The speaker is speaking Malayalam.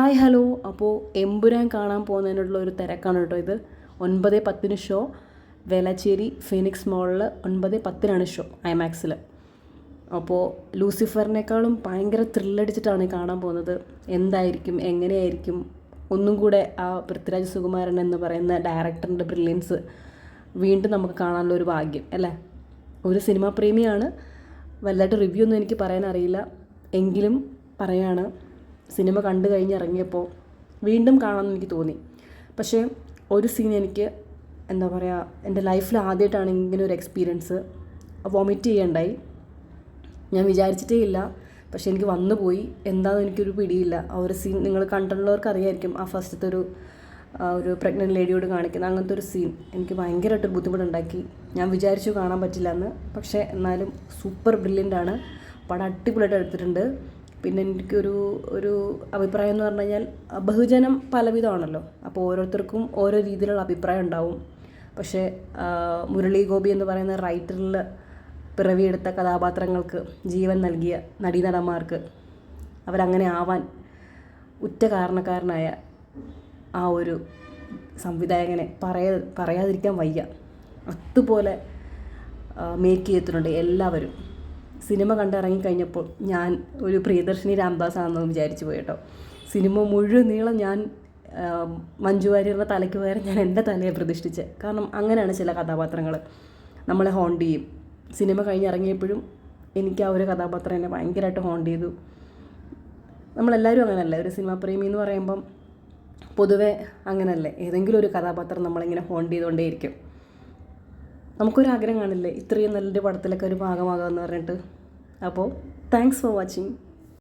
Hi hello. അപ്പോൾ എമ്പുരാൻ കാണാൻ പോകുന്നതിനുള്ള ഒരു തിരക്കാണ് കേട്ടോ ഇത്. 9:10 ഷോ വേളച്ചേരി ഫീനിക്സ് മോളിൽ 9:10 ഷോ ഐമാക്സിൽ. അപ്പോൾ ലൂസിഫറിനേക്കാളും ഭയങ്കര ത്രില്ലടിച്ചിട്ടാണ് കാണാൻ പോകുന്നത്. എന്തായിരിക്കും, എങ്ങനെയായിരിക്കും, ഒന്നും കൂടെ ആ പൃഥ്വിരാജ് സുകുമാരൻ എന്ന് പറയുന്ന ഡയറക്ടറിൻ്റെ ബ്രില്യൻസ് വീണ്ടും നമുക്ക് കാണാനുള്ള ഒരു ഭാഗ്യം അല്ലേ. ഒരു സിനിമാ പ്രേമിയാണ്, വലുതായിട്ട് റിവ്യൂ ഒന്നും എനിക്ക് പറയാൻ അറിയില്ല, എങ്കിലും പറയാണ്. സിനിമ കണ്ടു കഴിഞ്ഞ് ഇറങ്ങിയപ്പോൾ വീണ്ടും കാണാമെന്ന് എനിക്ക് തോന്നി. പക്ഷേ ഒരു സീൻ എനിക്ക് എന്താ പറയുക, എൻ്റെ ലൈഫിൽ ആദ്യമായിട്ടാണ് ഇങ്ങനെ ഒരു എക്സ്പീരിയൻസ്. വോമിറ്റ് ചെയ്യണ്ടായി. ഞാൻ വിചാരിച്ചിട്ടേ ഇല്ല, പക്ഷേ എനിക്ക് വന്നു പോയി. എന്താണെന്ന് എനിക്കൊരു പിടിയില്ല. ആ ഒരു സീൻ നിങ്ങൾ കണ്ടിട്ടുള്ളവർക്ക് അറിയായിരിക്കും. ആ ഫസ്റ്റത്തെ ഒരു പ്രഗ്നൻറ്റ് ലേഡിയോട് കാണിക്കുന്ന അങ്ങനത്തെ ഒരു സീൻ എനിക്ക് ഭയങ്കരമായിട്ട് ബുദ്ധിമുട്ടുണ്ടാക്കി. ഞാൻ വിചാരിച്ചു കാണാൻ പറ്റില്ല എന്ന്, പക്ഷേ എന്നാലും സൂപ്പർ ബ്രില്യൻ്റാണ്. പടം അടിപൊളിയായിട്ട് എടുത്തിട്ടുണ്ട്. പിന്നെ ഒരു അഭിപ്രായം എന്ന് പറഞ്ഞു കഴിഞ്ഞാൽ, ബഹുജനം പലവിധമാണല്ലോ. അപ്പോൾ ഓരോരുത്തർക്കും ഓരോ രീതിയിലുള്ള അഭിപ്രായം ഉണ്ടാവും. പക്ഷേ മുരളി ഗോപി എന്ന് പറയുന്ന റൈറ്ററിൽ പിറവിയെടുത്ത കഥാപാത്രങ്ങൾക്ക് ജീവൻ നൽകിയ നടീനടന്മാർക്ക് അവരങ്ങനെ ആവാൻ ഉറ്റ കാരണക്കാരനായ ആ ഒരു സംവിധായകനെ പറയാതിരിക്കാൻ വയ്യ. അതുപോലെ മേക്ക് ചെയ്തിട്ടുണ്ട് എല്ലാവരും. സിനിമ കണ്ടിറങ്ങിക്കഴിഞ്ഞപ്പോൾ ഞാൻ ഒരു പ്രിയദർശിനി രാംദാസ് ആണെന്ന് വിചാരിച്ചു പോയി കേട്ടോ. സിനിമ മുഴുവൻ നീളം ഞാൻ മഞ്ജു വാര്യരുടെ തലയ്ക്ക് പകരം ഞാൻ എൻ്റെ തലയെ പ്രതിഷ്ഠിച്ച്. കാരണം അങ്ങനെയാണ് ചില കഥാപാത്രങ്ങൾ നമ്മളെ ഹോണ്ട് ചെയ്യും. സിനിമ കഴിഞ്ഞിറങ്ങിയപ്പോഴും എനിക്ക് ആ ഒരു കഥാപാത്രം എന്നെ ഭയങ്കരമായിട്ട് ഹോണ്ട് ചെയ്തു. നമ്മളെല്ലാവരും അങ്ങനെയല്ലേ, ഒരു സിനിമാ പ്രേമി എന്ന് പറയുമ്പം പൊതുവെ അങ്ങനെയല്ലേ, ഏതെങ്കിലും ഒരു കഥാപാത്രം നമ്മളിങ്ങനെ ഹോണ്ട് ചെയ്തുകൊണ്ടേയിരിക്കും. നമുക്കൊരാഗ്രഹം കാണില്ലേ ഇത്രയും നല്ലൊരു പടത്തിലൊക്കെ ഒരു ഭാഗമാകാമെന്ന് പറഞ്ഞിട്ട്. അപ്പോൾ താങ്ക്സ് ഫോർ വാച്ചിങ്.